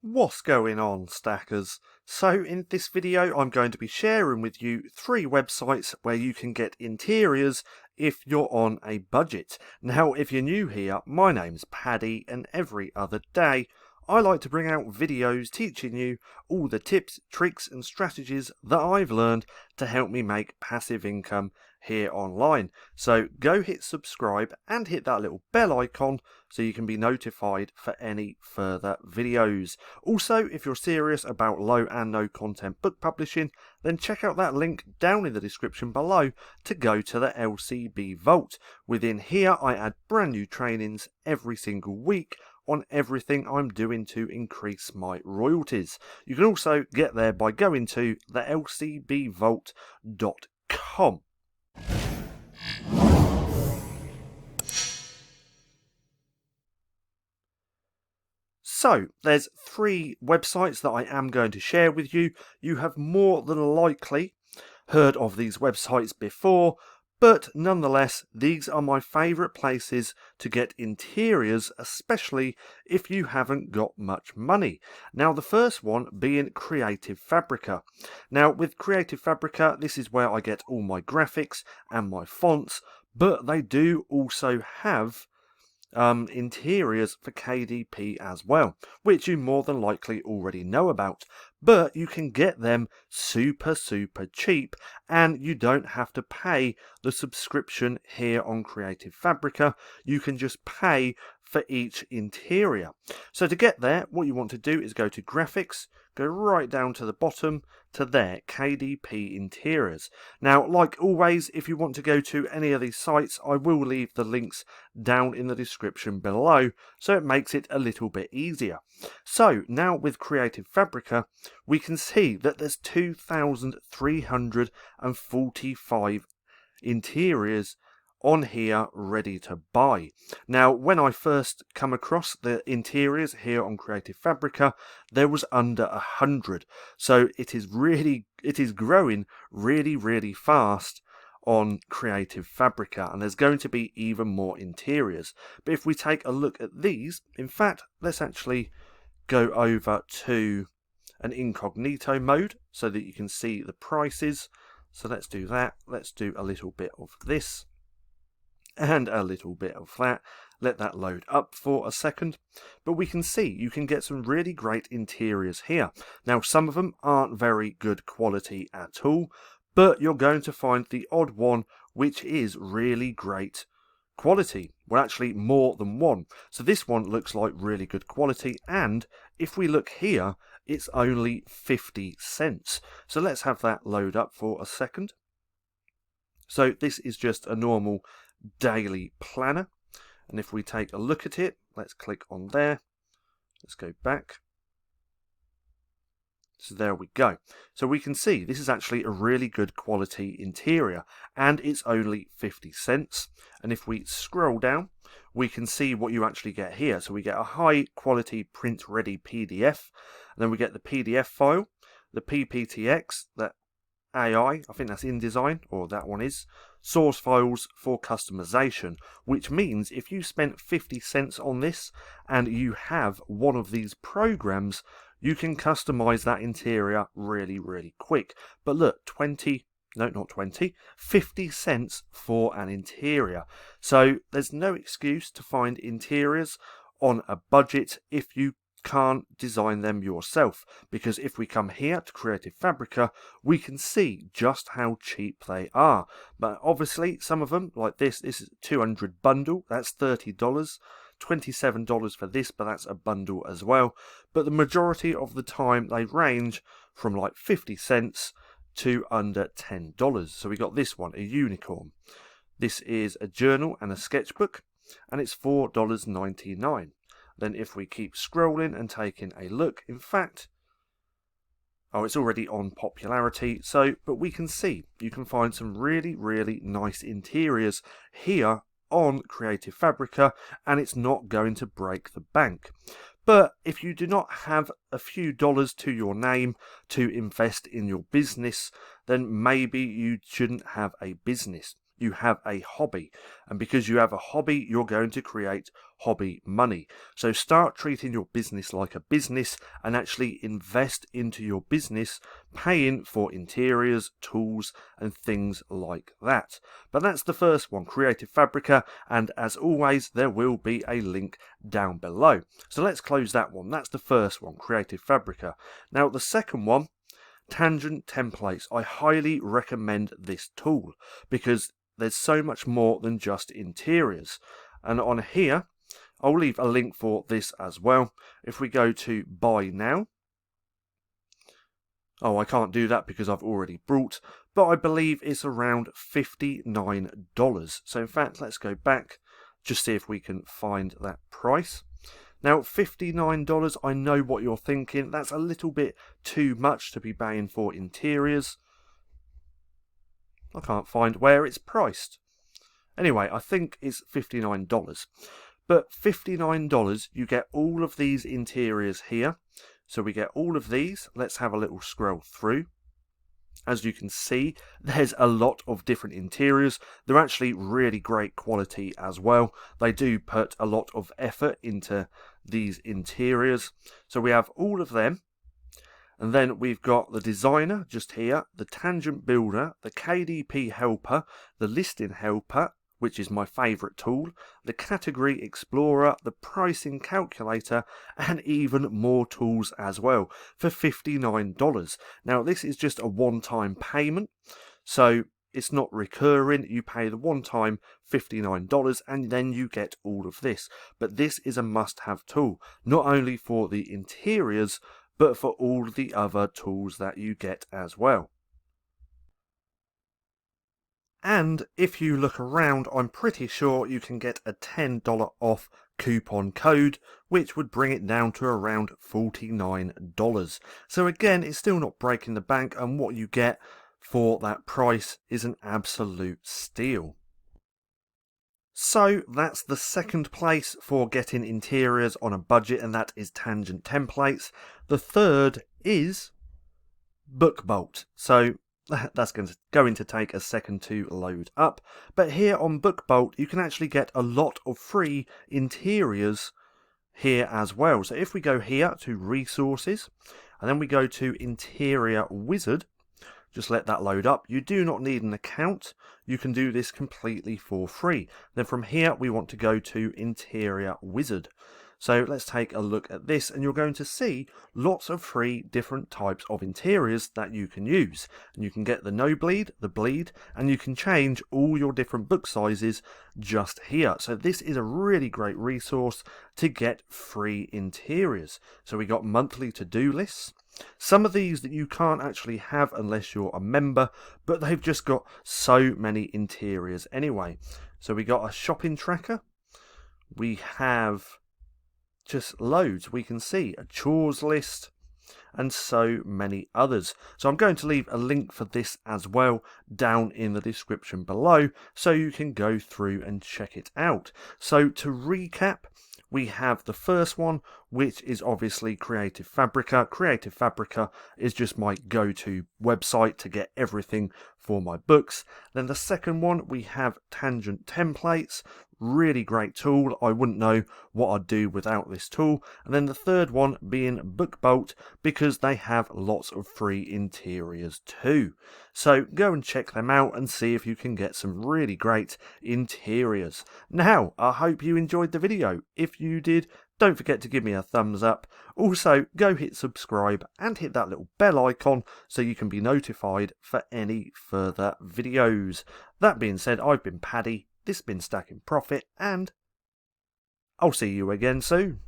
What's going on, stackers? So in this video I'm going to be sharing with you 3 websites where you can get interiors if you're on a budget. Now if you're new here, my name's Paddy and every other day I like to bring out videos teaching you all the tips, tricks and strategies that I've learned to help me make passive income here online. So go hit subscribe and hit that little bell icon so you can be notified for any further videos. Also, if you're serious about low and no content book publishing, then check out that link down in the description below to go to the LCB Vault. Within here I add brand new trainings every single week on everything I'm doing to increase my royalties. You can also get there by going to the lcbvault.com. So, there's 3 websites that I am going to share with you. You have more than likely heard of these websites before, but nonetheless, these are my favourite places to get interiors, especially if you haven't got much money. Now, the first one being Creative Fabrica. Now, with Creative Fabrica, this is where I get all my graphics and my fonts, but they do also have interiors for KDP as well, which you more than likely already know about, but you can get them super cheap and you don't have to pay the subscription here on Creative Fabrica. You can just pay for each interior. So to get there, what you want to do is go to graphics, go right down to the bottom to there, KDP interiors. Now, like always, if you want to go to any of these sites, I will leave the links down in the description below, so it makes it a little bit easier. So now with Creative Fabrica, we can see that there's 2,345 interiors on here ready to buy. Now, when I first come across the interiors here on Creative Fabrica, there was under 100. So it is growing really fast on Creative Fabrica, and there's going to be even more interiors. But if we take a look at these, in fact, let's actually go over to an incognito mode so that you can see the prices. So let's do that. Let's do a little bit of this and a little bit of that. Let that load up for a second. But we can see you can get some really great interiors here. Now, some of them aren't very good quality at all, but you're going to find the odd one which is really great quality. Well, actually more than one. So this one looks like really good quality, and if we look here, it's only 50 cents. So let's have that load up for a second. So this is just a normal daily planner, and if we take a look at it, let's click on there, let's go back. So there we go. So we can see this is actually a really good quality interior, and it's only 50 cents. And if we scroll down, we can see what you actually get here. So we get a high quality print ready PDF, and then we get the PDF file, the PPTX, that AI, I think that's InDesign, or that one is, source files for customization, which means if you spent 50 cents on this and you have one of these programs, you can customize that interior really quick. But look, 50 cents for an interior. So there's no excuse to find interiors on a budget if you can't design them yourself, because if we come here to Creative Fabrica, we can see just how cheap they are. But obviously some of them, like this is 200 bundle, that's $30, $27 for this, but that's a bundle as well. But the majority of the time they range from like 50 cents to under $10. So we got this one, a unicorn. This is a journal and a sketchbook, and it's $4.99. Then if we keep scrolling and taking a look, in fact, it's already on popularity, but we can see you can find some really nice interiors here on Creative Fabrica, and it's not going to break the bank. But if you do not have a few dollars to your name to invest in your business, then maybe you shouldn't have a business. you have a hobby. And because you have a hobby, you're going to create hobby money. So start treating your business like a business and actually invest into your business, paying for interiors, tools, and things like that. But that's the first one, Creative Fabrica, and as always, there will be a link down below. So let's close that one. That's the first one, Creative Fabrica. Now the second one, Tangent Templates. I highly recommend this tool because there's so much more than just interiors. And on here, I'll leave a link for this as well. If we go to buy now, oh, I can't do that because I've already bought, but I believe it's around $59. So in fact, let's go back, just see if we can find that price. Now, $59, I know what you're thinking. That's a little bit too much to be paying for interiors. I can't find where it's priced. Anyway, I think it's $59. But $59, you get all of these interiors here. So we get all of these. Let's have a little scroll through. As you can see, there's a lot of different interiors. They're actually really great quality as well. They do put a lot of effort into these interiors. So we have all of them. And then we've got the designer just here, the tangent builder, the KDP helper, the listing helper, which is my favourite tool, the category explorer, the pricing calculator, and even more tools as well for $59. Now this is just a one-time payment, so it's not recurring. You pay the one-time $59 and then you get all of this. But this is a must-have tool, not only for the interiors, but for all the other tools that you get as well. And if you look around, I'm pretty sure you can get a $10 off coupon code, which would bring it down to around $49. So again, it's still not breaking the bank, and what you get for that price is an absolute steal. So that's the second place for getting interiors on a budget, and that is Tangent Templates. The third is BookBolt. So that's going to take a second to load up. But here on BookBolt, you can actually get a lot of free interiors here as well. So if we go here to Resources, and then we go to Interior Wizard, just let that load up. You do not need an account. You can do this completely for free. Then from here, we want to go to Interior Wizard. So let's take a look at this, and you're going to see lots of free different types of interiors that you can use. And you can get the no bleed, the bleed, and you can change all your different book sizes just here. So this is a really great resource to get free interiors. So we got monthly to-do lists. Some of these that you can't actually have unless you're a member, but they've just got so many interiors anyway. So we got a shopping tracker. We have just loads. We can see a chores list and so many others. So I'm going to leave a link for this as well down in the description below so you can go through and check it out. So to recap, we have the first one, which is obviously Creative Fabrica. Creative Fabrica is just my go-to website to get everything for my books. Then the second one, we have Tangent Templates. Really great tool. I wouldn't know what I'd do without this tool. And then the third one being BookBolt, because they have lots of free interiors too. So go and check them out and see if you can get some really great interiors. Now, I hope you enjoyed the video. If you did, don't forget to give me a thumbs up. Also, go hit subscribe and hit that little bell icon so you can be notified for any further videos. That being said, I've been Paddy. This has been StackinProfit, and I'll see you again soon.